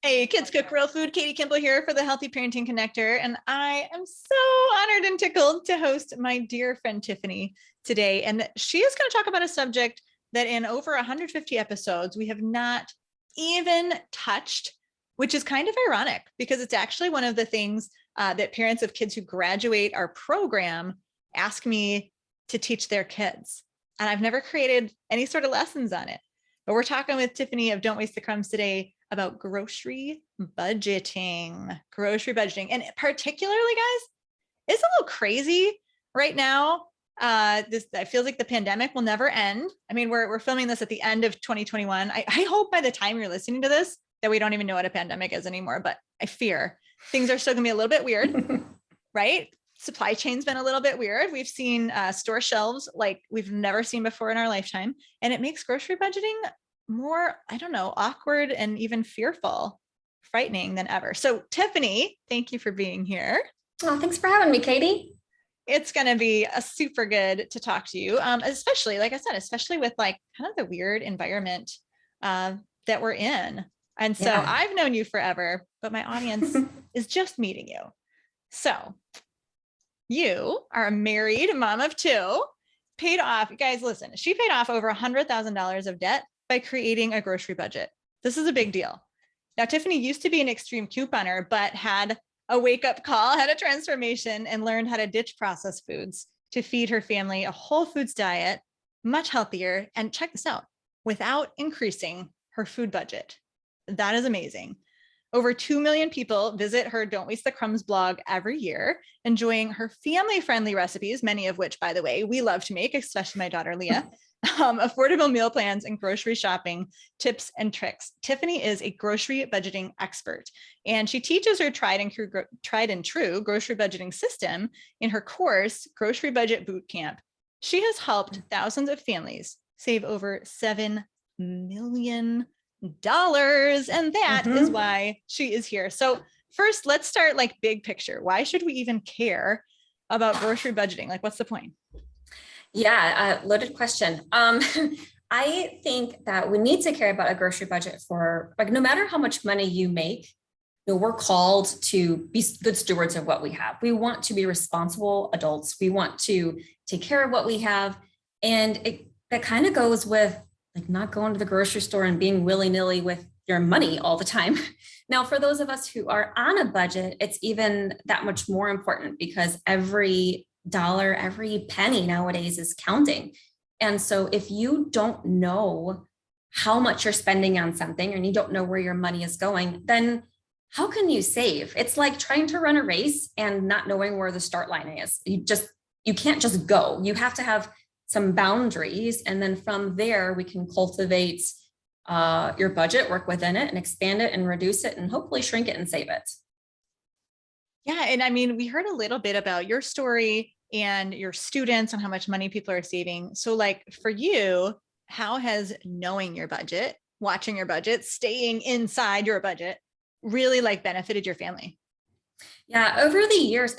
Hey, Kids Cook Real Food. Katie Kimball here for the Healthy Parenting Connector. And I am so honored and tickled to host my dear friend Tiffany today. And she is going to talk about a subject that in over 150 episodes, we have not even touched, which is kind of ironic because it's actually one of the things that parents of kids who graduate our program ask me to teach their kids. And I've never created any sort of lessons on it. But we're talking with Tiffany of Don't Waste the Crumbs today about grocery budgeting. And particularly, guys, it's a little crazy right now. It feels like the pandemic will never end. I mean, we're filming this at the end of 2021. I hope by the time you're listening to this that we don't even know what a pandemic is anymore, but I fear things are still gonna be a little bit weird, right? Supply chain's been a little bit weird. We've seen store shelves like we've never seen before in our lifetime. And it makes grocery budgeting more, I don't know, awkward and even fearful, frightening than ever. So Tiffany, thank you for being here. Oh, thanks for having me, Katie. It's going to be a super good to talk to you, especially, like I said, especially with like kind of the weird environment that we're in. And so I've known you forever, but my audience is just meeting you. So you are a married mom of two, paid off, guys, listen, she paid off over $100,000 of debt by creating a grocery budget. This is a big deal. Now, Tiffany used to be an extreme couponer, but had a wake-up call, had a transformation, and learned how to ditch processed foods to feed her family a whole foods diet, much healthier, and check this out, without increasing her food budget. That is amazing. Over 2 million people visit her Don't Waste the Crumbs blog every year, enjoying her family-friendly recipes, many of which, by the way, we love to make, especially my daughter, Leah, affordable meal plans and grocery shopping tips and tricks. Tiffany is a grocery budgeting expert, and she teaches her tried and true grocery budgeting system in her course, Grocery Budget Boot Camp. She has helped thousands of families save over $7 million. And that is why she is here. So first, let's start like big picture. Why should we even care about grocery budgeting? Like, what's the point? Yeah, loaded question. I think that we need to care about a grocery budget for, like, no matter how much money you make, we're called to be good stewards of what we have. We want to be responsible adults. We want to take care of what we have. And that kind of goes with like not going to the grocery store and being willy-nilly with your money all the time. Now, for those of us who are on a budget, it's even that much more important because every dollar, every penny nowadays is counting. And so if you don't know how much you're spending on something and you don't know where your money is going, then how can you save? It's like trying to run a race and not knowing where the start line is. You can't just go. You have to have some boundaries. And then from there, we can cultivate your budget, work within it and expand it and reduce it and hopefully shrink it and save it. Yeah. And I mean, we heard a little bit about your story and your students and how much money people are saving. So like for you, how has knowing your budget, watching your budget, staying inside your budget really like benefited your family? Yeah, over the years,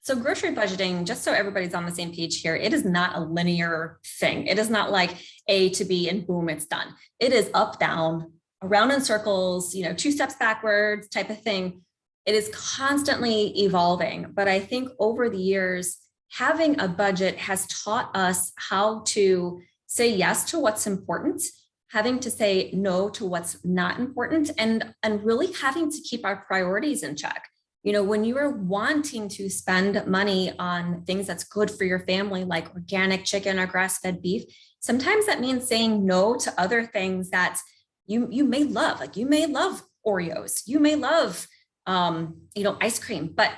so grocery budgeting, just so everybody's on the same page here, it is not a linear thing. It is not like A to B and boom, it's done. It is up, down, around in circles, 2 steps backwards type of thing. It is constantly evolving. But I think over the years, having a budget has taught us how to say yes to what's important, having to say no to what's not important, and really having to keep our priorities in check. When you are wanting to spend money on things that's good for your family, like organic chicken or grass-fed beef, sometimes that means saying no to other things that you may love. Like you may love Oreos, you may love, ice cream. But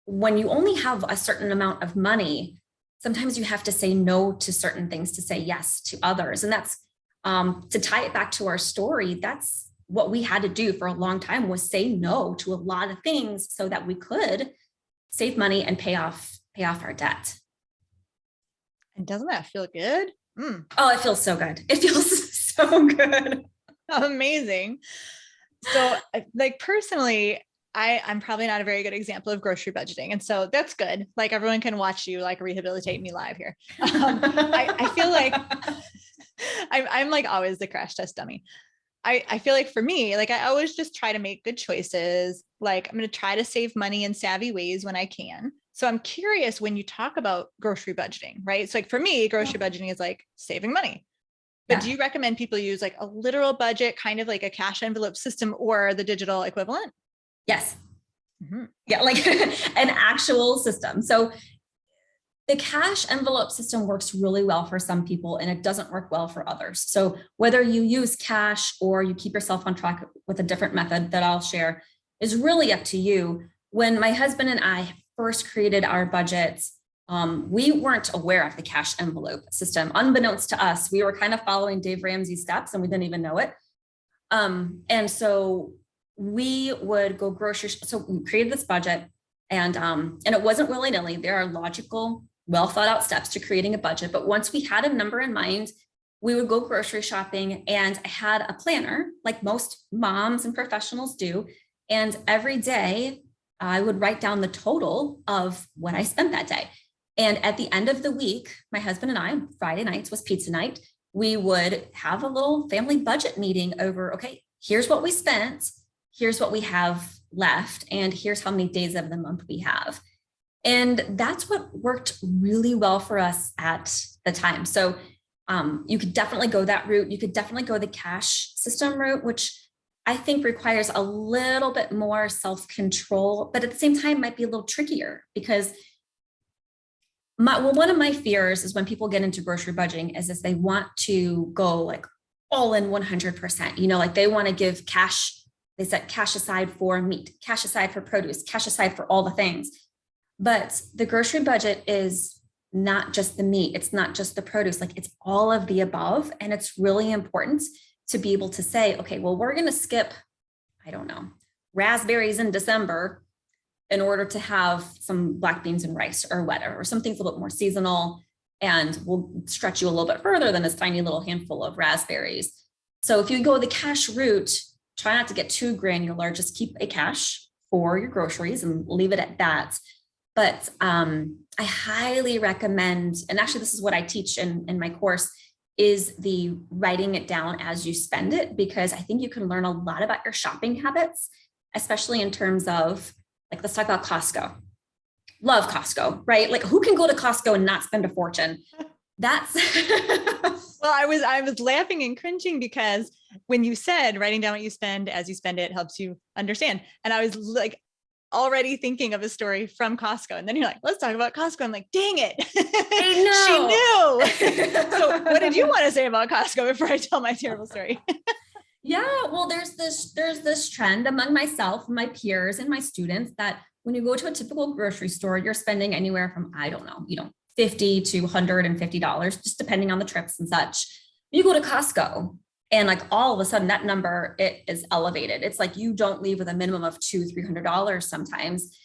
when you only have a certain amount of money, sometimes you have to say no to certain things to say yes to others. And that's to tie it back to our story. That's what we had to do for a long time, was say no to a lot of things so that we could save money and pay off our debt. And doesn't that feel good? Oh, it feels so good. It feels so good. Amazing. So like personally, I'm probably not a very good example of grocery budgeting. And so that's good. Like everyone can watch you like rehabilitate me live here. I feel like I'm like always the crash test dummy. I feel like for me, like I always just try to make good choices. Like I'm going to try to save money in savvy ways when I can. So I'm curious when you talk about grocery budgeting, right? So like for me, grocery budgeting is like saving money. But do Yeah. you recommend people use like a literal budget, kind of like a cash envelope system or the digital equivalent? Yes. Mm-hmm. Yeah. Like an actual system. So the cash envelope system works really well for some people and it doesn't work well for others. So whether you use cash or you keep yourself on track with a different method that I'll share is really up to you. When my husband and I first created our budgets, we weren't aware of the cash envelope system. Unbeknownst to us, we were kind of following Dave Ramsey's steps and we didn't even know it. And so we would go grocery. So we created this budget and it wasn't willy-nilly. There are logical, well thought out steps to creating a budget. But once we had a number in mind, we would go grocery shopping and I had a planner like most moms and professionals do. And every day I would write down the total of what I spent that day. And at the end of the week, my husband and I, Friday nights was pizza night, we would have a little family budget meeting over, okay, here's what we spent, here's what we have left, and here's how many days of the month we have. And that's what worked really well for us at the time. So you could definitely go that route. You could definitely go the cash system route, which I think requires a little bit more self-control, but at the same time might be a little trickier because one of my fears is when people get into grocery budgeting is they want to go like all in 100%, like they want to give cash. They set cash aside for meat, cash aside for produce, cash aside for all the things. But the grocery budget is not just the meat. It's not just the produce, like it's all of the above. And it's really important to be able to say, okay, well, we're going to skip, I don't know, raspberries in December in order to have some black beans and rice or whatever, or something a little bit more seasonal. And we'll stretch you a little bit further than this tiny little handful of raspberries. So if you go the cash route, try not to get too granular, just keep a cash for your groceries and leave it at that. But I highly recommend, and actually this is what I teach in my course, is the writing it down as you spend it, because I think you can learn a lot about your shopping habits, especially in terms of, like, let's talk about Costco. Love Costco, right? Like who can go to Costco and not spend a fortune? That's well, I was laughing and cringing because when you said writing down what you spend as you spend it helps you understand. And I was like already thinking of a story from Costco. And then you're like, let's talk about Costco. I'm like, dang it. She knew. So what did you want to say about Costco before I tell my terrible story? Yeah, well, there's this trend among myself, my peers, and my students that when you go to a typical grocery store, you're spending anywhere from, I don't know, $50 to $150, just depending on the trips and such. You go to Costco and like all of a sudden that number, it is elevated. It's like you don't leave with a minimum of $200-$300 sometimes.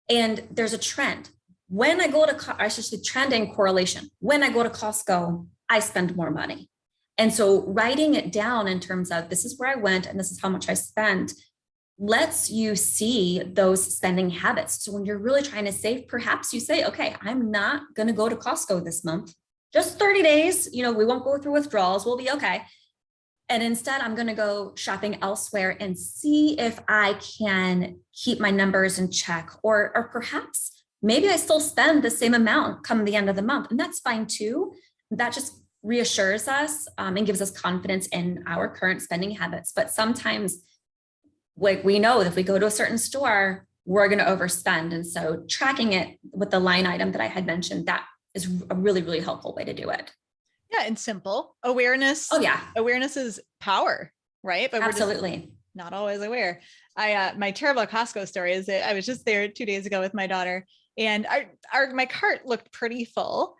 And there's a trend. When I go to, I should say trend and correlation. When I go to Costco, I spend more money. And so writing it down in terms of this is where I went and this is how much I spent lets you see those spending habits. So when you're really trying to save, perhaps you say, okay, I'm not going to go to Costco this month, just 30 days, we won't go through withdrawals. We'll be okay. And instead I'm going to go shopping elsewhere and see if I can keep my numbers in check, or perhaps maybe I still spend the same amount come the end of the month. And that's fine too. That just reassures us and gives us confidence in our current spending habits. But sometimes, like, we know that if we go to a certain store, we're going to overspend. And so tracking it with the line item that I had mentioned, that is a really, really helpful way to do it. Yeah. And simple awareness. Oh yeah. Awareness is power, right? But absolutely. We're just not always aware. My terrible Costco story is that I was just there 2 days ago with my daughter and my cart looked pretty full,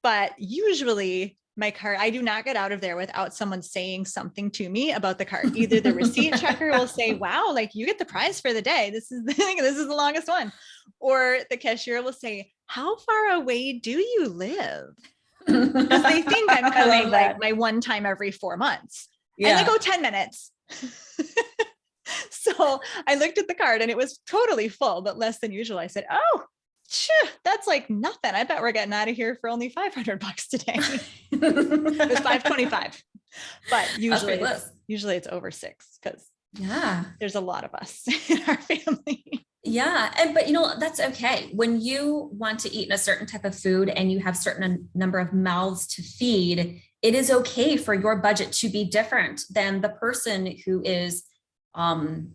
but usually my cart, I do not get out of there without someone saying something to me about the cart. Either the receipt checker will say, wow, like you get the prize for the day. This is the longest one. Or the cashier will say, how far away do you live? Because they think I'm coming like my one time every 4 months. Yeah. And they go 10 minutes. So I looked at the cart and it was totally full, but less than usual. I said, oh, that's like nothing. I bet we're getting out of here for only $500 today. It was $525, but usually Usually it's over 6 because there's a lot of us in our family. Yeah. But that's okay. When you want to eat a certain type of food and you have certain number of mouths to feed, it is okay for your budget to be different than the person who is, who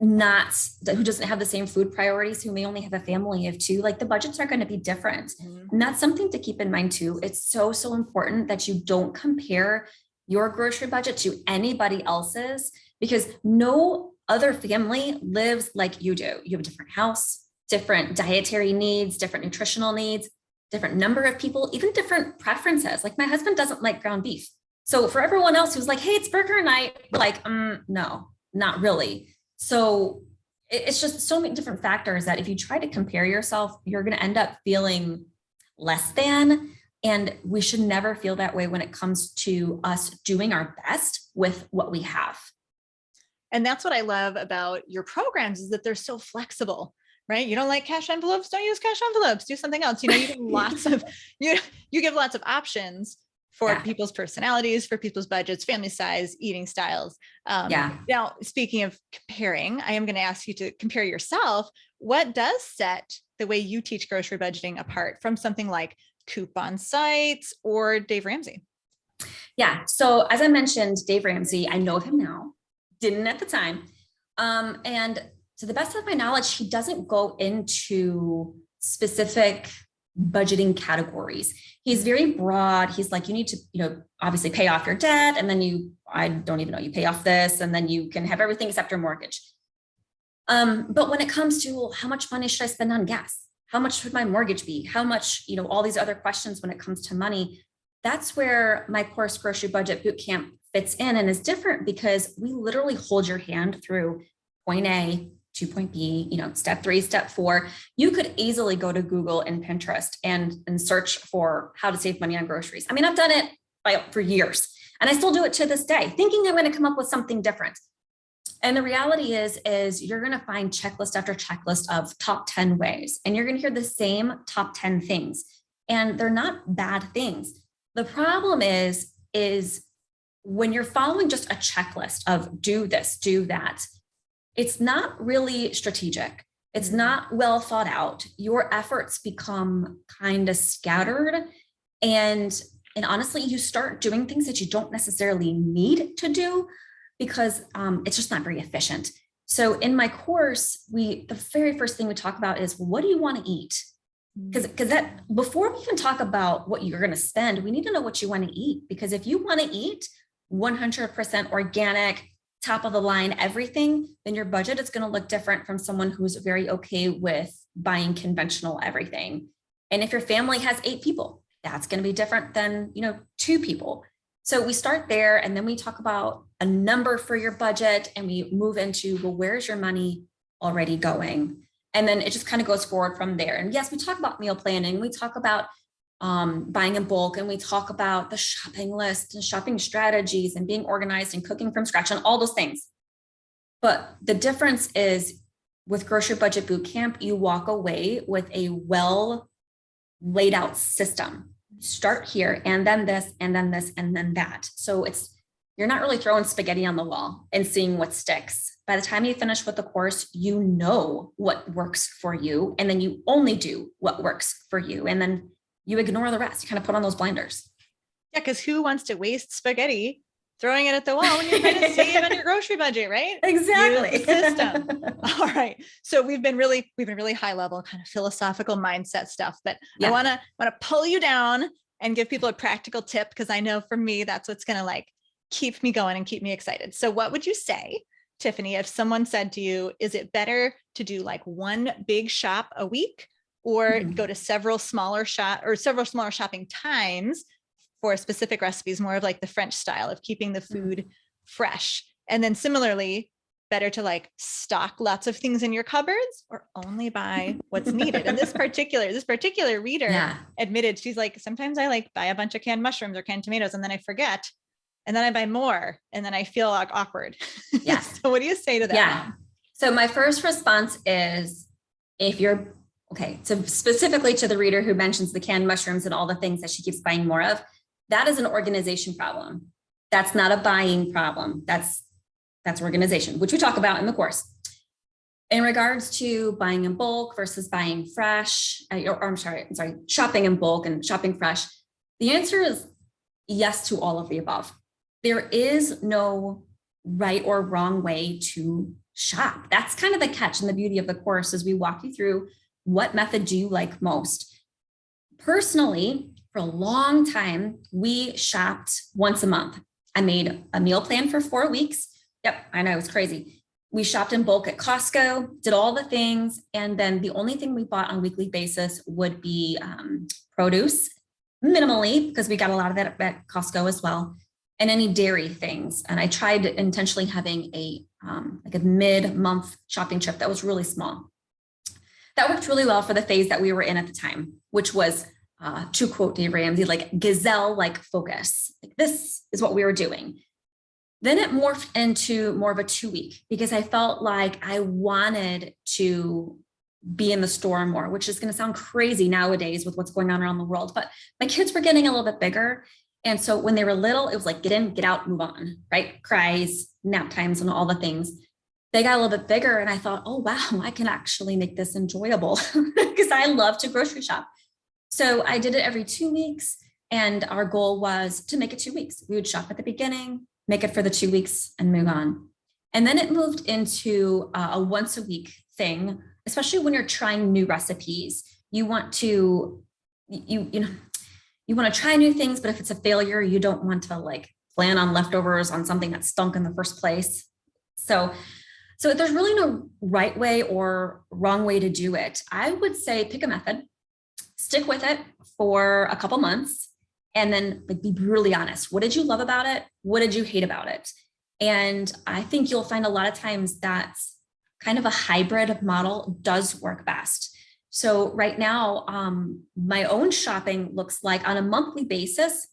doesn't have the same food priorities, who may only have a family of 2. Like the budgets are going to be different. And that's something to keep in mind too. It's so, so important that you don't compare your grocery budget to anybody else's, because no other family lives like you do. You have a different house, different dietary needs, different nutritional needs, different number of people, even different preferences. Like my husband doesn't like ground beef. So for everyone else who's like, hey, it's burger night, like, no, not really. So it's just so many different factors that if you try to compare yourself, you're going to end up feeling less than. And we should never feel that way when it comes to us doing our best with what we have. And that's what I love about your programs, is that they're so flexible, right? You don't like cash envelopes, don't use cash envelopes, do something else. You give lots of, you give lots of options for people's personalities, for people's budgets, family size, eating styles. Now, speaking of comparing, I am going to ask you to compare yourself. What does set the way you teach grocery budgeting apart from something like coupon sites or Dave Ramsey? Yeah. So as I mentioned, Dave Ramsey, I know of him now, didn't at the time. And to the best of my knowledge, he doesn't go into specific budgeting categories. He's very broad. He's like, you need to, obviously pay off your debt. And then you pay off this, and then you can have everything except your mortgage. But when it comes to how much money should I spend on gas? How much should my mortgage be? How much, all these other questions when it comes to money, that's where my course Grocery Budget Bootcamp fits in and is different, because we literally hold your hand through point A to point B, step 3, step 4. You could easily go to Google and Pinterest and search for how to save money on groceries. I mean, I've done it for years, and I still do it to this day, thinking I'm going to come up with something different. And the reality is you're going to find checklist after checklist of top 10 ways, and you're going to hear the same top 10 things, and they're not bad things. The problem is when you're following just a checklist of do this, do that, it's not really strategic. It's not well thought out. Your efforts become kind of scattered. And honestly, you start doing things that you don't necessarily need to do, because it's just not very efficient. So in my course, the very first thing we talk about is, what do you want to eat? Because that, before we even talk about what you're going to spend, we need to know what you want to eat. Because if you want to eat 100% organic, top of the line, everything, then your budget is going to look different from someone who's very okay with buying conventional everything. And if your family has 8 people, that's going to be different than, 2 people. So we start there, and then we talk about a number for your budget, and we move into, well, where's your money already going? And then it just kind of goes forward from there. And yes, we talk about meal planning. We talk about buying in bulk, and we talk about the shopping list and shopping strategies and being organized and cooking from scratch and all those things. But the difference is, with Grocery Budget Bootcamp, you walk away with a well laid out system. Start here, and then this, and then this, and then that. So you're not really throwing spaghetti on the wall and seeing what sticks. By the time you finish with the course, you know what works for you, and then you only do what works for you. And then you ignore the rest. You kind of put on those blinders. Yeah, because who wants to waste spaghetti throwing it at the wall when you're trying to save on your grocery budget, right? Exactly. Use the system. All right. So we've been really high level, kind of philosophical mindset stuff, but I want to pull you down and give people a practical tip, because I know for me, that's what's going to keep me going and keep me excited. So what would you say, Tiffany, if someone said to you, is it better to do one big shop a week, or go to several smaller shopping times for specific recipes, more of the French style of keeping the food fresh? And then similarly, better to stock lots of things in your cupboards, or only buy what's needed? And this particular reader admitted, she's like, sometimes I buy a bunch of canned mushrooms or canned tomatoes, and then I forget, and then I buy more, and then I feel awkward. Yeah. So what do you say to that? Yeah. So my first response is, if you're okay, so specifically to the reader who mentions the canned mushrooms and all the things that she keeps buying more of, that is an organization problem. That's not a buying problem. That's organization, which we talk about in the course. In regards to buying in bulk versus buying fresh, I'm sorry, shopping in bulk and shopping fresh, the answer is yes to all of the above. There is no right or wrong way to shop. That's kind of the catch and the beauty of the course as we walk you through what method do you like most. Personally, for a long time, we shopped once a month. I made a meal plan for 4 weeks. Yep, I know, it was crazy. We shopped in bulk at Costco, did all the things. And then the only thing we bought on a weekly basis would be produce, minimally, because we got a lot of that at Costco as well, and any dairy things. And I tried intentionally having a like a mid-month shopping trip that was really small. That worked really well for the phase that we were in at the time, which was, to quote Dave Ramsey, like gazelle-like focus. Like, this is what we were doing. Then it morphed into more of a 2-week because I felt like I wanted to be in the store more, which is going to sound crazy nowadays with what's going on around the world. But my kids were getting a little bit bigger. And so when they were little, it was like, get in, get out, move on, right? Cries, nap times, and all the things. They got a little bit bigger. And I thought, oh, wow, I can actually make this enjoyable because I love to grocery shop. So I did it every 2 weeks. And our goal was to make it 2 weeks. We would shop at the beginning, make it for the 2 weeks, and move on. And then it moved into a once a week thing, especially when you're trying new recipes. You want to, you want to try new things, but if it's a failure, you don't want to like plan on leftovers on something that stunk in the first place. So there's really no right way or wrong way to do it. I would say pick a method, stick with it for a couple months, and then like be brutally honest. What did you love about it? What did you hate about it? And I think you'll find a lot of times that kind of a hybrid model does work best. So right now, my own shopping looks like on a monthly basis,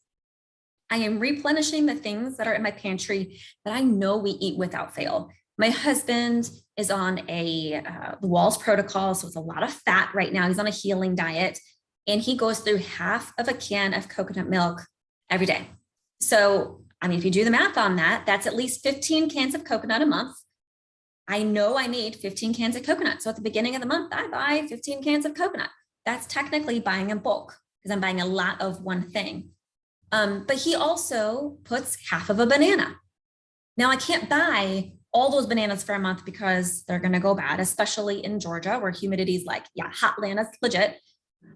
I am replenishing the things that are in my pantry that I know we eat without fail. My husband is on the Walls protocol, so it's a lot of fat right now. He's on a healing diet, and he goes through half of a can of coconut milk every day. So, I mean, if you do the math on that, that's at least 15 cans of coconut a month. I know I need 15 cans of coconut. So at the beginning of the month, I buy 15 cans of coconut. That's technically buying in bulk because I'm buying a lot of one thing. But he also puts half of a banana. Now I can't buy all those bananas for a month because they're going to go bad, especially in Georgia where humidity is like, yeah, hot Atlanta's legit.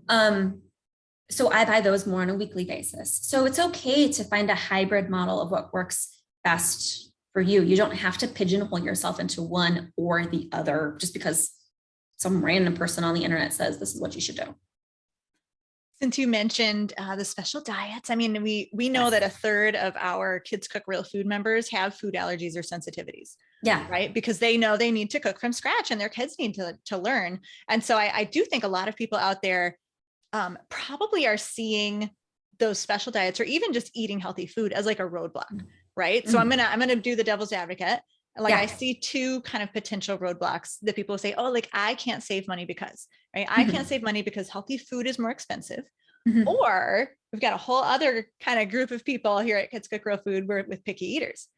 So I buy those more on a weekly basis. So it's okay to find a hybrid model of what works best for you. You don't have to pigeonhole yourself into one or the other just because some random person on the internet says this is what you should do. Since you mentioned the special diets, I mean, we know that a third of our Kids Cook Real Food members have food allergies or sensitivities. Yeah. Right. Because they know they need to cook from scratch and their kids need to learn. And so I do think a lot of people out there probably are seeing those special diets or even just eating healthy food as like a roadblock. Right. So I'm going to do the devil's advocate. Like I see two kind of potential roadblocks that people say, oh, like I can't save money because, right. I can't save money because healthy food is more expensive. Or we've got a whole other kind of group of people here at Kids Cook Real Food with picky eaters.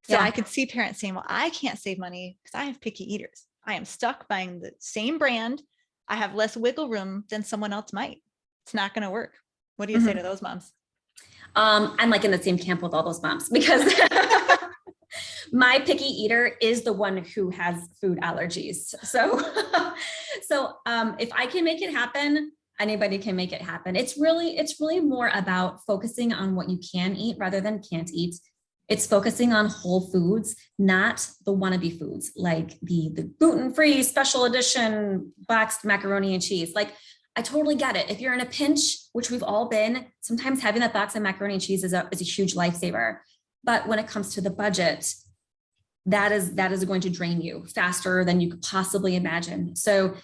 So I could see parents saying, well, I can't save money because I have picky eaters. I am stuck buying the same brand. I have less wiggle room than someone else might. It's not going to work. What do you say to those moms? I'm like in the same camp with all those moms because my picky eater is the one who has food allergies. So if I can make it happen, anybody can make it happen. It's really more about focusing on what you can eat rather than can't eat. It's focusing on whole foods, not the wannabe foods like the gluten-free special edition boxed macaroni and cheese. Like, I totally get it. If you're in a pinch, which we've all been, sometimes having that box of macaroni and cheese is a huge lifesaver. But when it comes to the budget, that is going to drain you faster than you could possibly imagine. So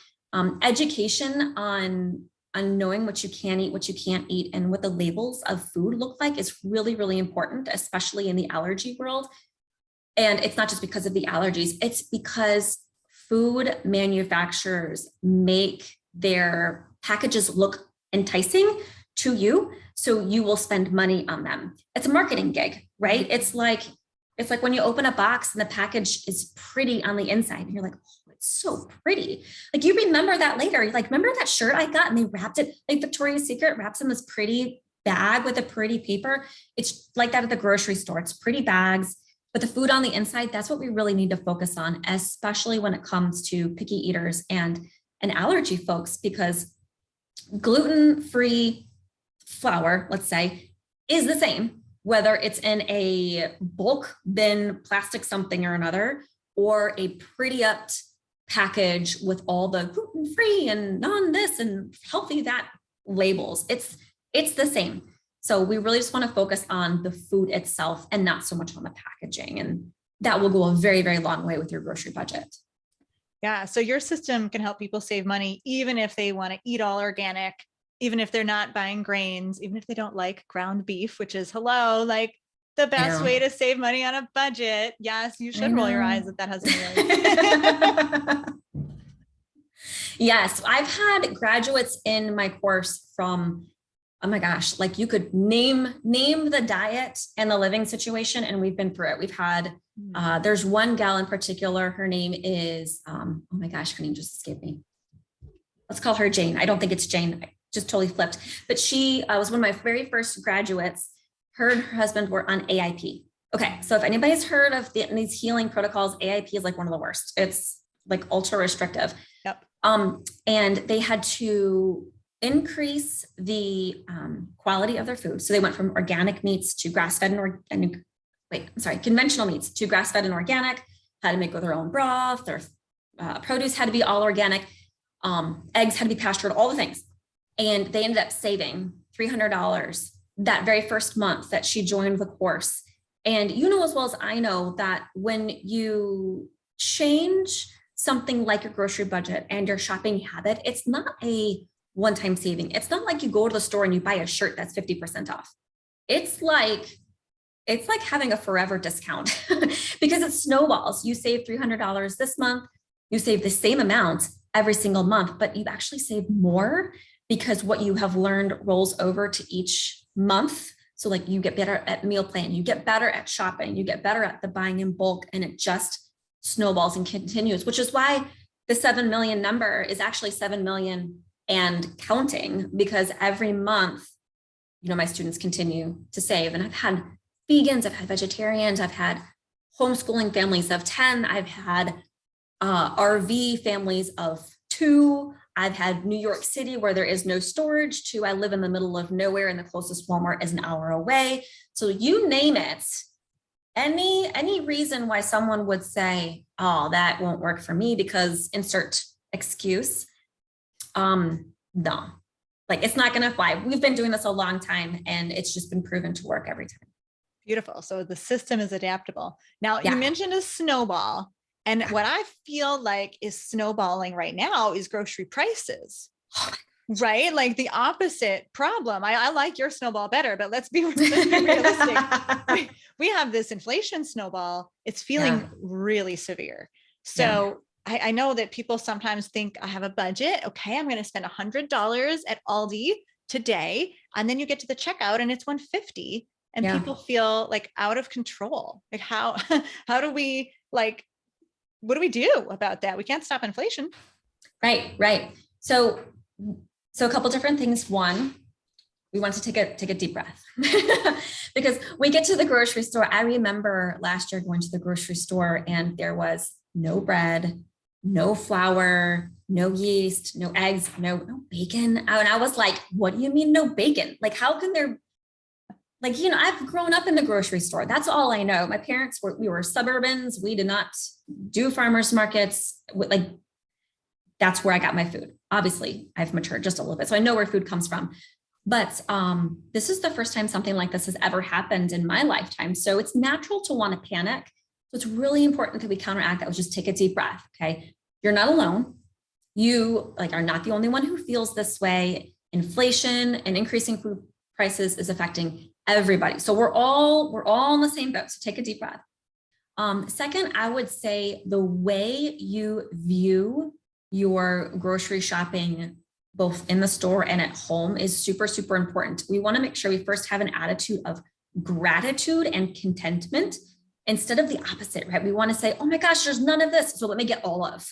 education on knowing what you can eat, what you can't eat, and what the labels of food look like is really, really important, especially in the allergy world. And it's not just because of the allergies, it's because food manufacturers make their packages look enticing to you, so you will spend money on them. It's a marketing gig. right? It's like when you open a box and the package is pretty on the inside and you're like, oh, it's so pretty. Like you remember that later. You're like, remember that shirt I got and they wrapped it, like Victoria's Secret wraps in this pretty bag with a pretty paper. It's like that at the grocery store. It's pretty bags, but the food on the inside, that's what we really need to focus on, especially when it comes to picky eaters and allergy folks, because gluten-free flour, let's say, is the same, whether it's in a bulk bin, plastic something or another, or a pretty up package with all the gluten-free and non this and healthy that labels. It's the same. So we really just want to focus on the food itself and not so much on the packaging. And that will go a very, very long way with your grocery budget. Yeah. So your system can help people save money, even if they want to eat all organic, even if they're not buying grains, even if they don't like ground beef, which is like the best way to save money on a budget. Yes, you should roll your eyes at that husband. Yes. I've had graduates in my course from, oh my gosh, like you could name the diet and the living situation. And we've been through it. We've had, there's one gal in particular, her name is, oh my gosh, her name just escaped me. Let's call her Jane. I don't think it's Jane. I just totally flipped, but she was one of my very first graduates. Her and her husband were on AIP. Okay. So if anybody's heard of these healing protocols, AIP is like one of the worst. It's like ultra restrictive. Yep. And they had to increase the quality of their food. So they went from organic meats to grass-fed conventional meats to grass-fed and organic, had to make with their own broth, their produce had to be all organic, eggs had to be pastured, all the things. And they ended up saving $300 that very first month that she joined the course. And you know as well as I know that when you change something like your grocery budget and your shopping habit, it's not a one-time saving. It's not like you go to the store and you buy a shirt that's 50% off. It's like having a forever discount because it snowballs. You save $300 this month, you save the same amount every single month, but you actually save more because what you have learned rolls over to each month. So like you get better at meal plan, you get better at shopping, you get better at the buying in bulk, and it just snowballs and continues, which is why the 7 million number is actually 7 million and counting, because every month, my students continue to save. And I've had vegans, I've had vegetarians, I've had homeschooling families of 10, I've had RV families of 2, I've had New York City where there is no storage to I live in the middle of nowhere and the closest Walmart is an hour away. So you name it, any reason why someone would say, oh, that won't work for me because insert excuse. No, like it's not going to fly. We've been doing this a long time and it's just been proven to work every time. Beautiful. So the system is adaptable. Now you mentioned a snowball. And what I feel like is snowballing right now is grocery prices, right? Like the opposite problem. I like your snowball better, but let's be realistic. We have this inflation snowball. It's feeling really severe. So I know that people sometimes think I have a budget. Okay, I'm going to spend $100 at Aldi today. And then you get to the checkout and it's $150 and people feel like out of control. Like how do we what do we do about that? We can't stop inflation. Right. So a couple different things. One, we want to take a deep breath because we get to the grocery store. I remember last year going to the grocery store and there was no bread, no flour, no yeast, no eggs, no bacon. And I was like, what do you mean no bacon? Like, how can there, I've grown up in the grocery store. That's all I know. My parents we were suburbans. We did not do farmers markets. That's where I got my food. Obviously I've matured just a little bit, so I know where food comes from, but this is the first time something like this has ever happened in my lifetime. So it's natural to want to panic. So it's really important that we counteract that with just take a deep breath. Okay. You're not alone. You are not the only one who feels this way. Inflation and increasing food prices is affecting everybody. So we're all in the same boat. So take a deep breath. Second, I would say the way you view your grocery shopping, both in the store and at home, is super, super important. We want to make sure we first have an attitude of gratitude and contentment instead of the opposite, right? We want to say, oh my gosh, there's none of this, so let me get all of.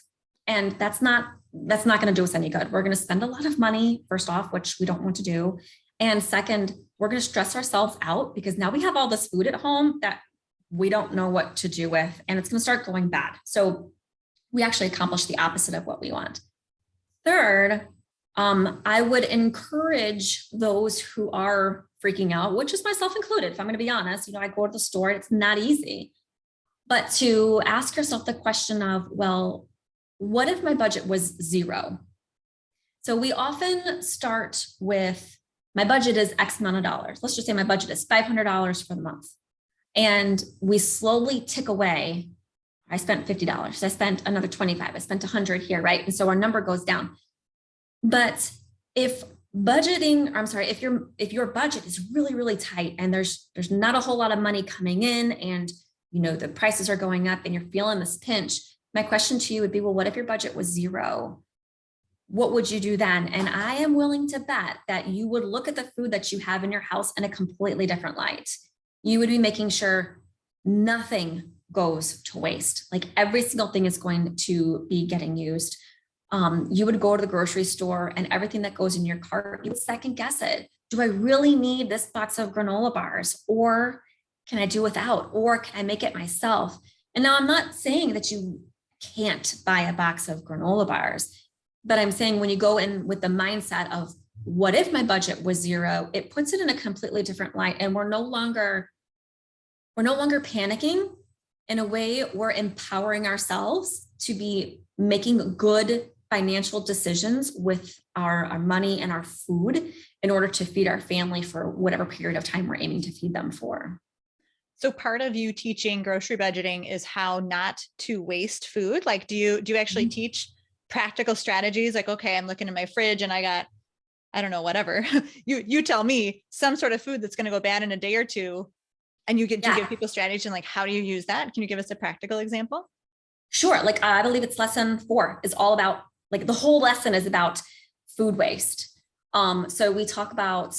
And that's not going to do us any good. We're going to spend a lot of money, first off, which we don't want to do. And second, we're going to stress ourselves out because now we have all this food at home that we don't know what to do with, and it's going to start going bad. So we actually accomplish the opposite of what we want. Third, I would encourage those who are freaking out, which is myself included. If I'm going to be honest, I go to the store, it's not easy, but to ask yourself the question of, well, what if my budget was zero? So we often start with, my budget is X amount of dollars. Let's just say my budget is $500 for the month. And we slowly tick away. I spent $50. I spent another 25. I spent 100 here, right? And so our number goes down. But if your budget is really, really tight and there's not a whole lot of money coming in and, the prices are going up and you're feeling this pinch, my question to you would be, well, what if your budget was zero? What would you do then? And I am willing to bet that you would look at the food that you have in your house in a completely different light. You would be making sure nothing goes to waste. Like every single thing is going to be getting used. You would go to the grocery store and everything that goes in your cart, you would second guess it. Do I really need this box of granola bars? Or can I do without? Or can I make it myself? And now I'm not saying that you can't buy a box of granola bars, but I'm saying when you go in with the mindset of what if my budget was zero, it puts it in a completely different light. And we're no longer panicking. In a way, we're empowering ourselves to be making good financial decisions with our money and our food in order to feed our family for whatever period of time we're aiming to feed them for. So part of you teaching grocery budgeting is how not to waste food. Like, do you actually teach practical strategies? Like, okay, I'm looking in my fridge and I got, I don't know, whatever. You tell me some sort of food that's going to go bad in a day or two. And you get to give people strategy and like, how do you use that? Can you give us a practical example? Sure. Like I believe it's lesson 4 is all about, like the whole lesson is about food waste. So we talk about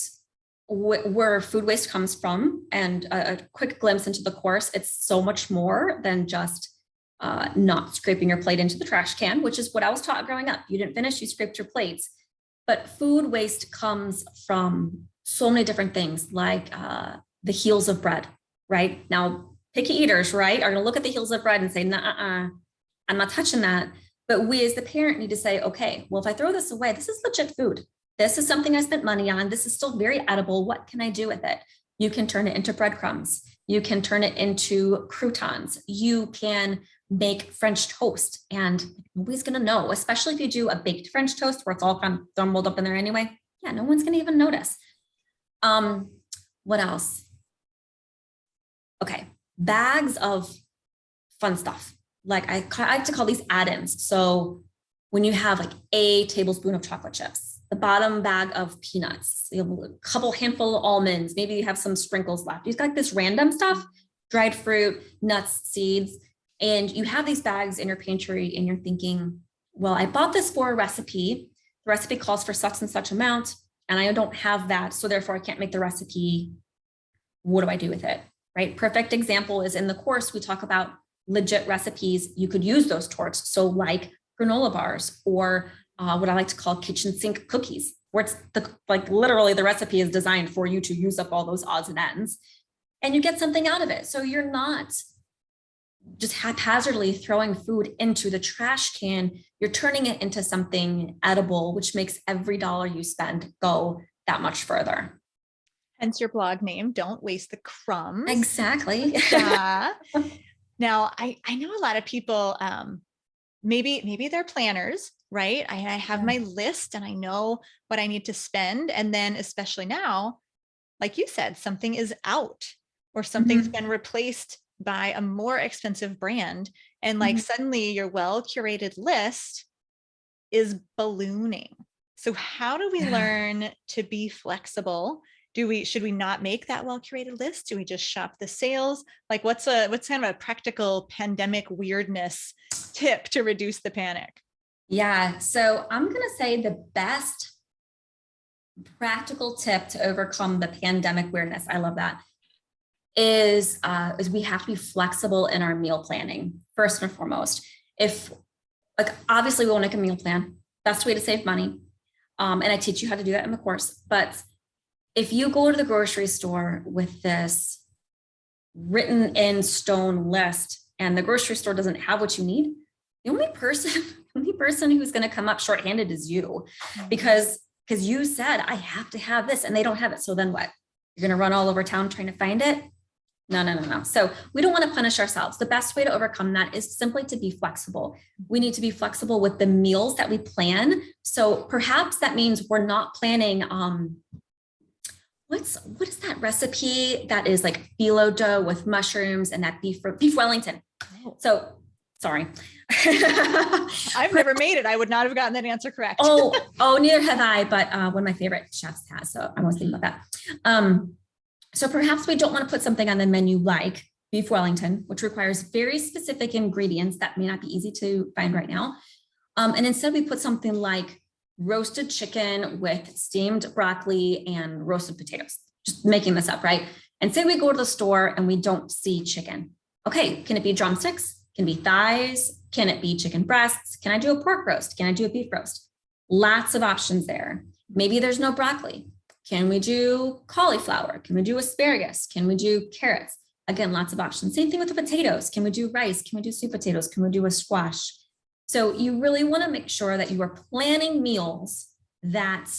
where food waste comes from and a quick glimpse into the course. It's so much more than just not scraping your plate into the trash can, which is what I was taught growing up. You didn't finish, you scraped your plates. But food waste comes from so many different things, like the heels of bread, right? Now, picky eaters, right, are going to look at the heels of bread and say, nah, I'm not touching that. But we as the parent need to say, okay, well, if I throw this away, this is legit food. This is something I spent money on. This is still very edible. What can I do with it? You can turn it into breadcrumbs. You can turn it into croutons. You can make French toast, and nobody's going to know, especially if you do a baked French toast where it's all kind of thermaled up in there anyway. Yeah, no one's going to even notice. What else? Okay, bags of fun stuff. Like I like to call these add-ins. So when you have like a tablespoon of chocolate chips, the bottom bag of peanuts, you have a couple handful of almonds, maybe you have some sprinkles left. You've got this random stuff, dried fruit, nuts, seeds, and you have these bags in your pantry and you're thinking, well, I bought this for a recipe. The recipe calls for such and such amount, and I don't have that. So therefore I can't make the recipe. What do I do with it? Right? Perfect example is in the course, we talk about legit recipes. You could use those towards. So like granola bars or what I like to call kitchen sink cookies, where it's like literally the recipe is designed for you to use up all those odds and ends and you get something out of it. So you're not just haphazardly throwing food into the trash can. You're turning it into something edible, which makes every dollar you spend go that much further. Hence your blog name, Don't Waste the Crumbs. Exactly. Yeah. Now, I know a lot of people, maybe they're planners, right? I have my list and I know what I need to spend. And then especially now, like you said, something is out or something's been replaced by a more expensive brand. And like suddenly your well-curated list is ballooning. So how do we learn to be flexible? Should we not make that well-curated list? Do we just shop the sales? Like what's kind of a practical pandemic weirdness tip to reduce the panic? Yeah. So I'm going to say the best practical tip to overcome the pandemic weirdness, I love that, is we have to be flexible in our meal planning, first and foremost. If, like, obviously we want to make a meal plan, best way to save money. And I teach you how to do that in the course. But if you go to the grocery store with this written in stone list and the grocery store doesn't have what you need, the only person who's going to come up shorthanded is you, because you said, I have to have this and they don't have it. So then what? You're going to run all over town trying to find it? No. So we don't want to punish ourselves. The best way to overcome that is simply to be flexible. We need to be flexible with the meals that we plan. So perhaps that means we're not planning, what is that recipe that is like phyllo dough with mushrooms and that beef Wellington. So sorry. I've never made it. I would not have gotten that answer correct. Neither have I, but one of my favorite chefs has. So I was thinking about that. So perhaps we don't want to put something on the menu like beef Wellington, which requires very specific ingredients that may not be easy to find right now. And instead we put something like roasted chicken with steamed broccoli and roasted potatoes, just making this up, right? And say we go to the store and we don't see chicken. Okay, can it be drumsticks? Can it be thighs? Can it be chicken breasts? Can I do a pork roast? Can I do a beef roast? Lots of options there. Maybe there's no broccoli. Can we do cauliflower? Can we do asparagus? Can we do carrots? Again, lots of options. Same thing with the potatoes. Can we do rice? Can we do sweet potatoes? Can we do a squash? So you really want to make sure that you are planning meals that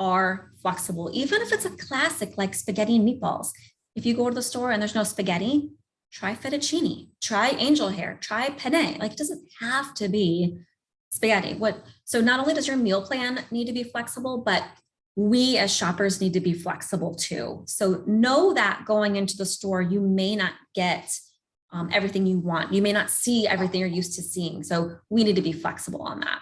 are flexible, even if it's a classic like spaghetti and meatballs. If you go to the store and there's no spaghetti, try fettuccine, try angel hair, try penne. Like, it doesn't have to be spaghetti. So not only does your meal plan need to be flexible, but we as shoppers need to be flexible too. So know that going into the store, you may not get everything you want. You may not see everything you're used to seeing. So we need to be flexible on that.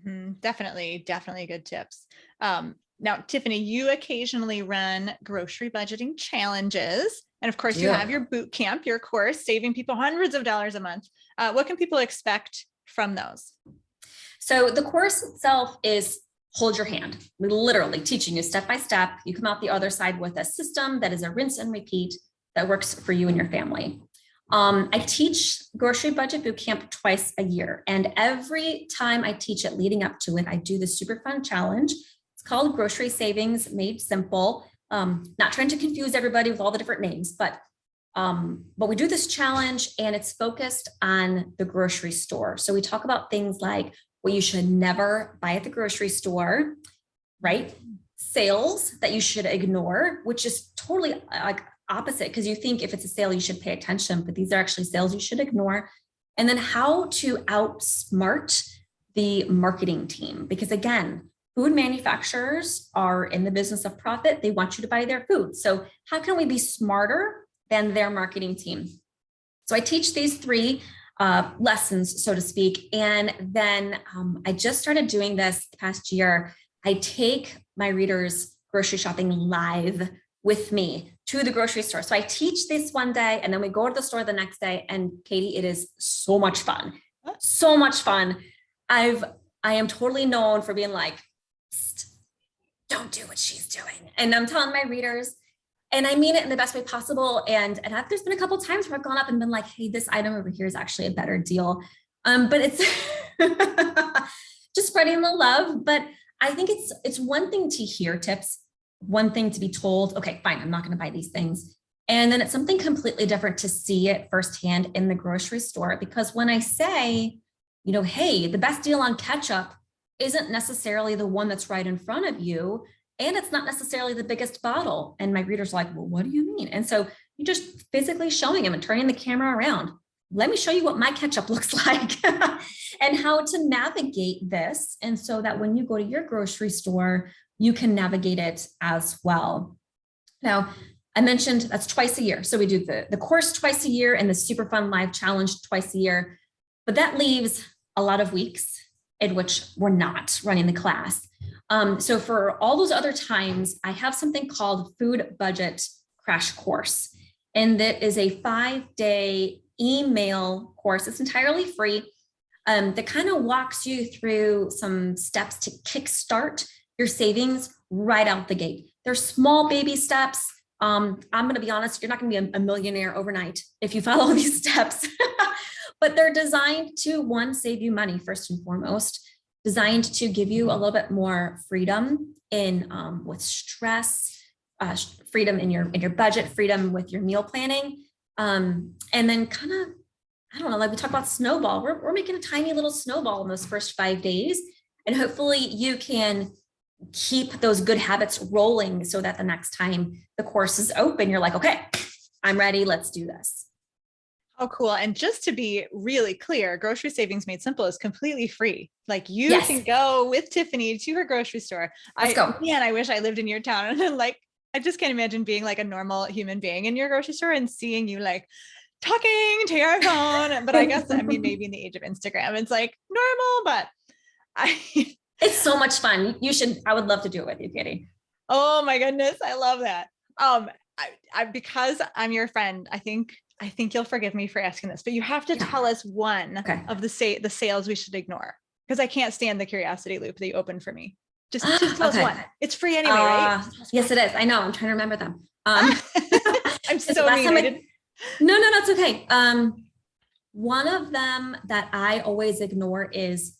Mm-hmm. Definitely good tips. Now, Tiffany, you occasionally run grocery budgeting challenges. And of course, you have your boot camp, your course, saving people hundreds of dollars a month. What can people expect from those? So the course itself is hold your hand. We're literally teaching you step by step. You come out the other side with a system that is a rinse and repeat that works for you and your family. I teach grocery budget boot camp twice a year. And every time I teach it leading up to it, I do this super fun challenge. It's called Grocery Savings Made Simple. Not trying to confuse everybody with all the different names, but we do this challenge and it's focused on the grocery store. So we talk about things like what you should never buy at the grocery store, right? Sales that you should ignore, which is totally like opposite, because you think if it's a sale, you should pay attention, but these are actually sales you should ignore. And then how to outsmart the marketing team, because again, food manufacturers are in the business of profit. They want you to buy their food. So how can we be smarter than their marketing team? So I teach these three lessons, so to speak. And then I just started doing this the past year. I take my readers grocery shopping live with me to the grocery store. So I teach this one day and then we go to the store the next day. And Katie, it is so much fun. So much fun. I am totally known for being like, don't do what she's doing. And I'm telling my readers, and I mean it in the best way possible. And there's been a couple of times where I've gone up and been like, hey, this item over here is actually a better deal. But it's just spreading the love. But I think it's one thing to hear tips, one thing to be told, okay, fine, I'm not going to buy these things. And then it's something completely different to see it firsthand in the grocery store. Because when I say, hey, the best deal on ketchup isn't necessarily the one that's right in front of you. And it's not necessarily the biggest bottle. And my reader's like, well, what do you mean? And so you're just physically showing them and turning the camera around. Let me show you what my ketchup looks like and how to navigate this. And so that when you go to your grocery store, you can navigate it as well. Now, I mentioned that's twice a year. So we do the course twice a year and the super fun live challenge twice a year. But that leaves a lot of weeks in which we're not running the class. So for all those other times, I have something called Food Budget Crash Course. And that is a 5-day email course. It's entirely free that kind of walks you through some steps to kickstart your savings right out the gate. They're small baby steps. I'm going to be honest, you're not going to be a millionaire overnight if you follow these steps, but they're designed to, one, save you money first and foremost, designed to give you a little bit more freedom in with stress, freedom in your budget, freedom with your meal planning. And then kind of, I don't know, like we talk about snowball, we're making a tiny little snowball in those first 5 days. And hopefully you can keep those good habits rolling so that the next time the course is open, you're like, okay, I'm ready. Let's do this. Oh, cool. And just to be really clear, Grocery Savings Made Simple is completely free. Like you Yes. can go with Tiffany to her grocery store. Let's go. Man, I wish I lived in your town. And like, I just can't imagine being like a normal human being in your grocery store and seeing you like talking to your phone. But I guess, I mean, maybe in the age of Instagram, it's like normal, but it's so much fun. I would love to do it with you, Katie. Oh my goodness. I love that. Because I'm your friend, I think you'll forgive me for asking this, but you have to tell us one of the sales we should ignore, because I can't stand the curiosity loop that you opened for me. Just tell us one. It's free anyway, right? Yes, it is. I know. I'm trying to remember them. I'm so mean. No, it's okay. One of them that I always ignore is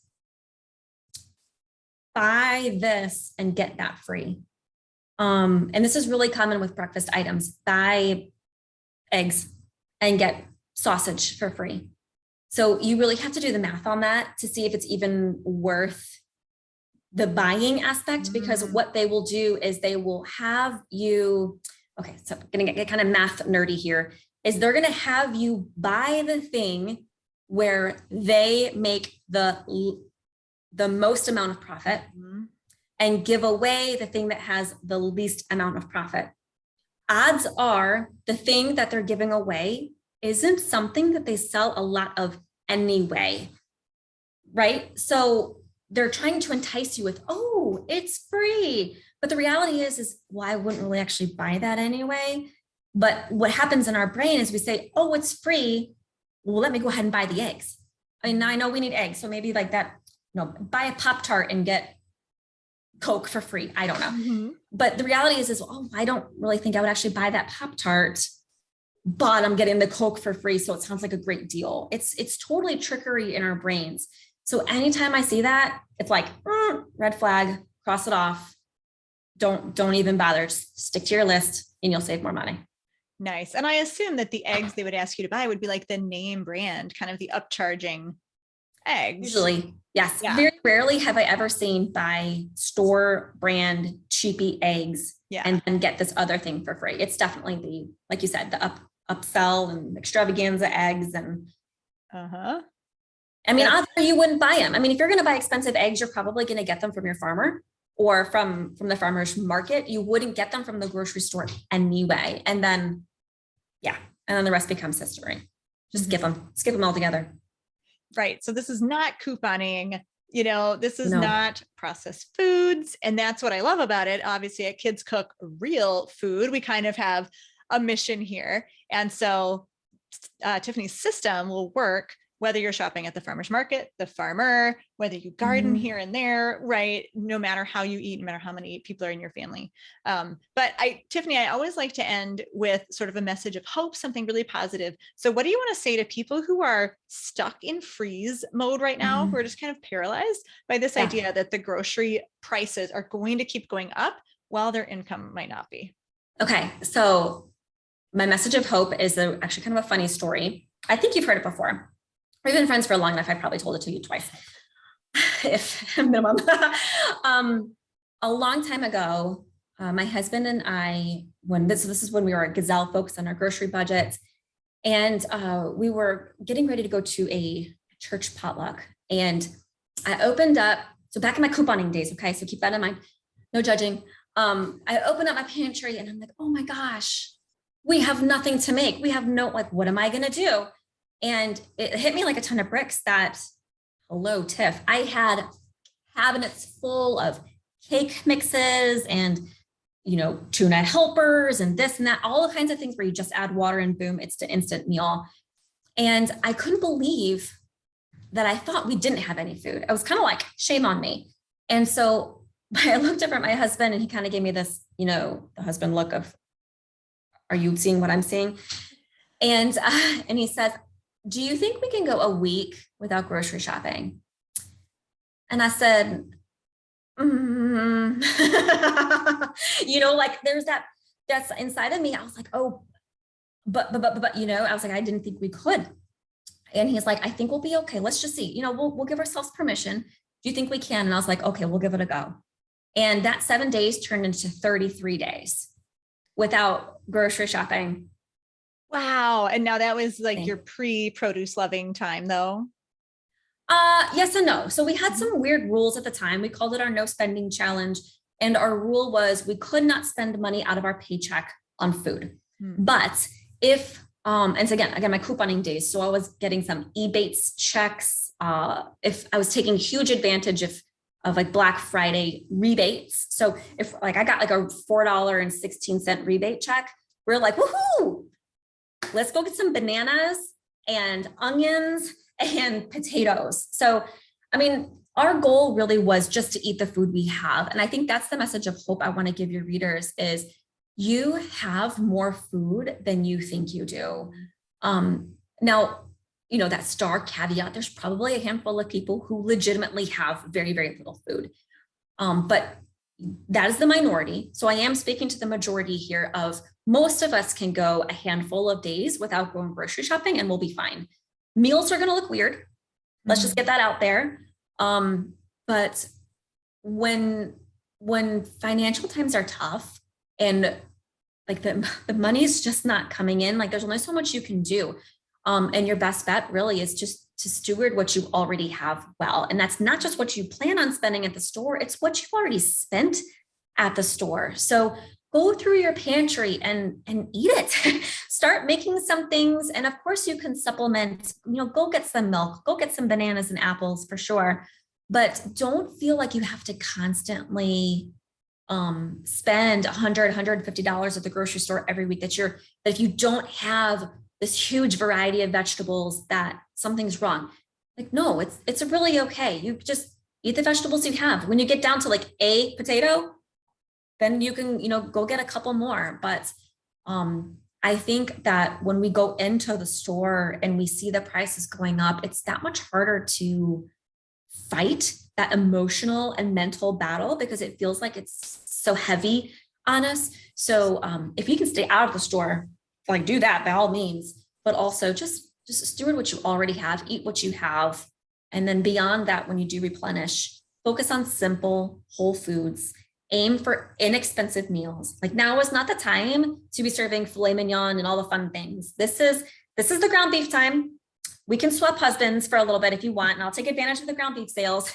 buy this and get that free. And this is really common with breakfast items. Buy eggs and get sausage for free. So you really have to do the math on that to see if it's even worth the buying aspect, because what they will do is they will have you, okay, so I'm gonna get kind of math nerdy here, is they're gonna have you buy the thing where they make the most amount of profit and give away the thing that has the least amount of profit. Odds are the thing that they're giving away isn't something that they sell a lot of anyway, right? So they're trying to entice you with, oh, it's free. But the reality is, well, I wouldn't really actually buy that anyway. But what happens in our brain is we say, oh, it's free. Well, let me go ahead and buy the eggs. I mean, I know we need eggs. So maybe like that, buy a Pop-Tart and get Coke for free. I don't know. But the reality is, oh, I don't really think I would actually buy that Pop-Tart, but I'm getting the Coke for free. So it sounds like a great deal. It's totally trickery in our brains. So anytime I see that, it's like, red flag, cross it off. Don't even bother. Just stick to your list and you'll save more money. Nice. And I assume that the eggs they would ask you to buy would be like the name brand, kind of the upcharging eggs. Usually, yes. Yeah. Very rarely have I ever seen buy store brand cheapy eggs and then get this other thing for free. It's definitely like you said, the upsell and extravaganza eggs and I mean, odds are you wouldn't buy them. I mean, if you're going to buy expensive eggs, you're probably going to get them from your farmer or from the farmer's market. You wouldn't get them from the grocery store anyway. And then, and then the rest becomes history. Just skip them all together. Right. So this is not couponing, this is not processed foods. And that's what I love about it. Obviously at Kids Cook Real Food, we kind of have a mission here. And so Tiffany's system will work whether you're shopping at the farmer's market, the farmer, whether you garden here and there, right? No matter how you eat, no matter how many people are in your family. But Tiffany, I always like to end with sort of a message of hope, something really positive. So what do you want to say to people who are stuck in freeze mode right now, who are just kind of paralyzed by this idea that the grocery prices are going to keep going up while their income might not be? Okay. So my message of hope is actually kind of a funny story. I think you've heard it before. We've been friends for long enough. I probably told it to you twice, if minimum. A long time ago, my husband and I, this is when we were at Gazelle focused on our grocery budgets, and we were getting ready to go to a church potluck. And I opened up, so back in my couponing days, okay, so keep that in mind, no judging. I opened up my pantry and I'm like, oh my gosh, we have nothing to make. We have what am I going to do? And it hit me like a ton of bricks that, hello, Tiff, I had cabinets full of cake mixes and, tuna helpers and this and that, all the kinds of things where you just add water and boom, it's the instant meal. And I couldn't believe that I thought we didn't have any food. I was kind of like, shame on me. And so I looked over at my husband and he kind of gave me this, the husband look of, are you seeing what I'm seeing? And he says, do you think we can go a week without grocery shopping? And I said, like there's that's inside of me. I was like, oh, but, I was like, I didn't think we could. And he's like, I think we'll be okay. Let's just see, we'll give ourselves permission. Do you think we can? And I was like, okay, we'll give it a go. And that 7 days turned into 33 days without grocery shopping. Wow. And now that was like your pre-produce loving time though. Yes and no. So we had some weird rules at the time. We called it our no spending challenge. And our rule was we could not spend money out of our paycheck on food. But if, and so again, my couponing days. So I was getting some Ebates checks. If I was taking huge advantage of like Black Friday rebates. So if like I got like a $4.16 rebate check, we're like, woohoo, let's go get some bananas and onions and potatoes. So, I mean, our goal really was just to eat the food we have. And I think that's the message of hope I want to give your readers is you have more food than you think you do. Now, that star caveat, there's probably a handful of people who legitimately have very, very little food. But that is the minority. So I am speaking to the majority here of most of us can go a handful of days without going grocery shopping and we'll be fine. Meals are going to look weird. Let's just get that out there. But when financial times are tough and like the money's just not coming in, like there's only so much you can do. And your best bet really is just to steward what you already have well. And that's not just what you plan on spending at the store, it's what you've already spent at the store. So go through your pantry and eat it. Start making some things. And of course you can supplement, go get some milk, go get some bananas and apples for sure. But don't feel like you have to constantly spend $100, $150 at the grocery store every week that if you don't have this huge variety of vegetables that something's wrong. Like, no, it's really okay. You just eat the vegetables you have. When you get down to like a potato, then you can, go get a couple more. But I think that when we go into the store and we see the prices going up, it's that much harder to fight that emotional and mental battle because it feels like it's so heavy on us. So if you can stay out of the store, like do that by all means, but also just steward what you already have, eat what you have. And then beyond that, when you do replenish, focus on simple whole foods, aim for inexpensive meals. Like now is not the time to be serving filet mignon and all the fun things. This is the ground beef time. We can swap husbands for a little bit if you want, and I'll take advantage of the ground beef sales.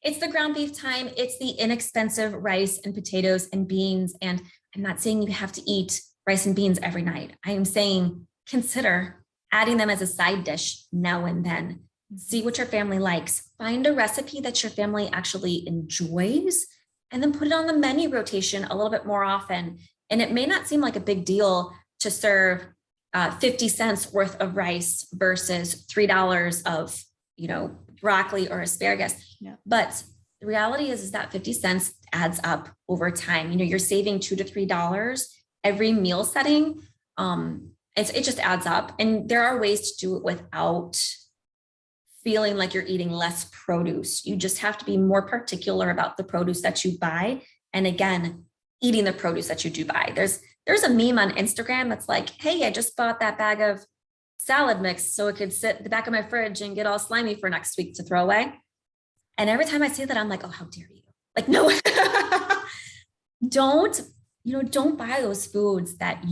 It's the ground beef time. It's the inexpensive rice and potatoes and beans. And I'm not saying you have to eat rice and beans every night. I am saying consider adding them as a side dish now and then. See what your family likes. Find a recipe that your family actually enjoys, and then put it on the menu rotation a little bit more often. And it may not seem like a big deal to serve 50 cents worth of rice versus $3 of, broccoli or asparagus. Yeah. But the reality is that 50 cents adds up over time. You're saving $2 to $3 every meal setting. It just adds up. And there are ways to do it without feeling like you're eating less produce. You just have to be more particular about the produce that you buy. And again, eating the produce that you do buy. There's a meme on Instagram that's like, hey, I just bought that bag of salad mix so it could sit at the back of my fridge and get all slimy for next week to throw away. And every time I say that, I'm like, oh, how dare you? Like, no, don't buy those foods that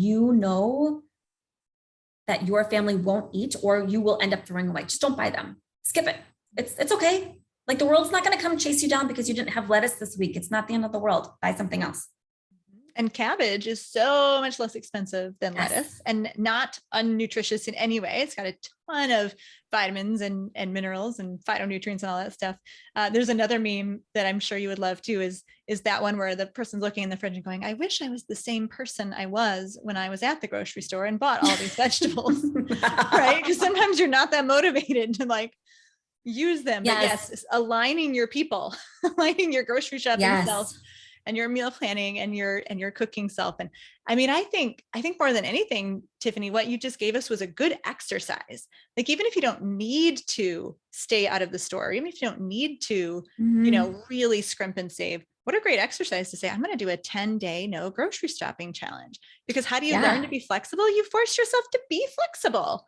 that your family won't eat or you will end up throwing away. Just don't buy them. Skip it. It's okay. Like the world's not going to come chase you down because you didn't have lettuce this week. It's not the end of the world. Buy something else. And cabbage is so much less expensive than lettuce and not unnutritious in any way. It's got a ton of vitamins and minerals and phytonutrients and all that stuff. There's another meme that I'm sure you would love too, is that one where the person's looking in the fridge and going, I wish I was the same person I was when I was at the grocery store and bought all these vegetables, right? Because sometimes you're not that motivated to like use them. Yes. But yes, aligning your people, aligning your grocery shopping self and your meal planning and your cooking self. And I mean, I think more than anything, Tiffany, what you just gave us was a good exercise. Like, even if you don't need to stay out of the store, even if you don't need to, really scrimp and save, what a great exercise to say, I'm going to do a 10-day no grocery shopping challenge. Because how do you learn to be flexible? You force yourself to be flexible.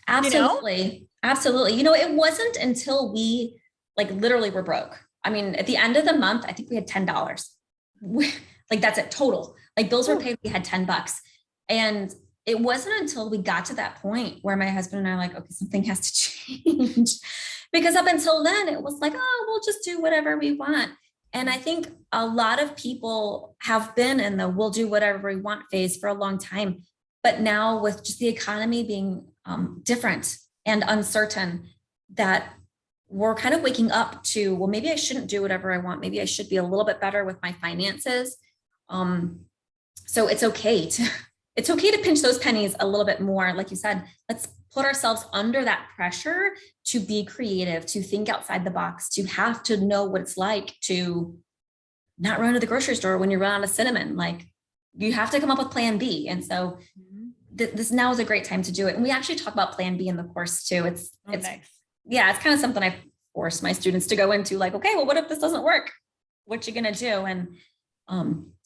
Absolutely. Absolutely. It wasn't until we like literally were broke. I mean, at the end of the month, I think we had $10. Like, that's it total. Like, bills were paid, we had $10. And it wasn't until we got to that point where my husband and I are like, okay, something has to change. Because up until then it was like, oh, we'll just do whatever we want. And I think a lot of people have been in the we'll do whatever we want phase for a long time. But now with just the economy being different and uncertain, that we're kind of waking up to, well, maybe I shouldn't do whatever I want. Maybe I should be a little bit better with my finances. So it's okay to pinch those pennies a little bit more. Like you said, let's put ourselves under that pressure to be creative, to think outside the box, to have to know what it's like to not run to the grocery store when you run out of cinnamon. Like, you have to come up with plan B. And so this now is a great time to do it. And we actually talk about plan B in the course too. It's nice. Yeah, it's kind of something I force my students to go into, like, okay, well, what if this doesn't work? What you gonna do? And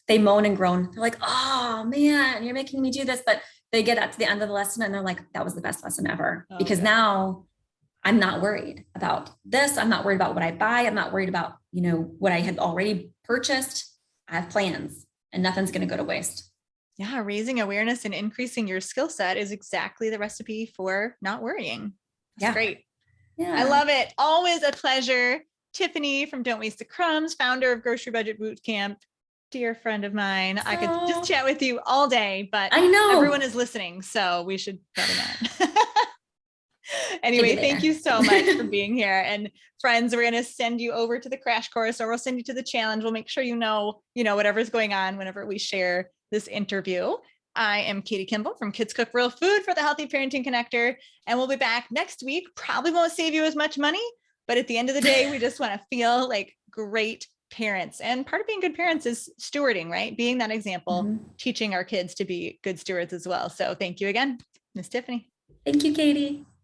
they moan and groan. They're like, oh man, you're making me do this. But they get up to the end of the lesson and they're like, that was the best lesson ever. Because now I'm not worried about this. I'm not worried about what I buy. I'm not worried about, what I had already purchased. I have plans and nothing's going to go to waste. Yeah. Raising awareness and increasing your skill set is exactly the recipe for not worrying. That's great. Yeah. I love it. Always a pleasure. Tiffany from Don't Waste the Crumbs, founder of Grocery Budget Bootcamp, dear friend of mine. I could just chat with you all day, but I know everyone is listening, so we should probably not. Anyway, thank you so much for being here. And friends, we're going to send you over to the crash course, or we'll send you to the challenge. We'll make sure whatever's going on whenever we share this interview. I am Katie Kimball from Kids Cook Real Food for the Healthy Parenting Connector, and we'll be back next week. Probably won't save you as much money, but at the end of the day, we just want to feel like great parents. And part of being good parents is stewarding, right? Being that example, teaching our kids to be good stewards as well. So thank you again, Miss Tiffany. Thank you, Katie.